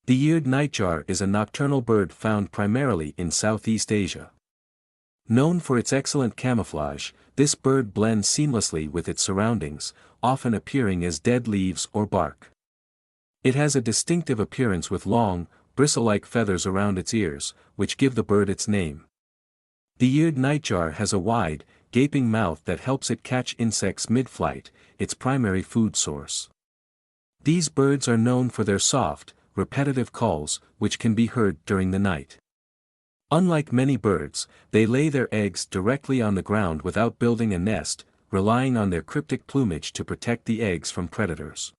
The eared nightjar is a nocturnal bird found primarily in Southeast Asia. Known for its excellent camouflage, this bird blends seamlessly with its surroundings, often appearing as dead leaves or bark. It has a distinctive appearance with long, bristle-like feathers around its ears, which give the bird its name. The eared nightjar has a wide, gaping mouth that helps it catch insects mid-flight, its primary food source. These birds are known for their soft, repetitive calls, which can be heard during the night. Unlike many birds, they lay their eggs directly on the ground without building a nest, relying on their cryptic plumage to protect the eggs from predators.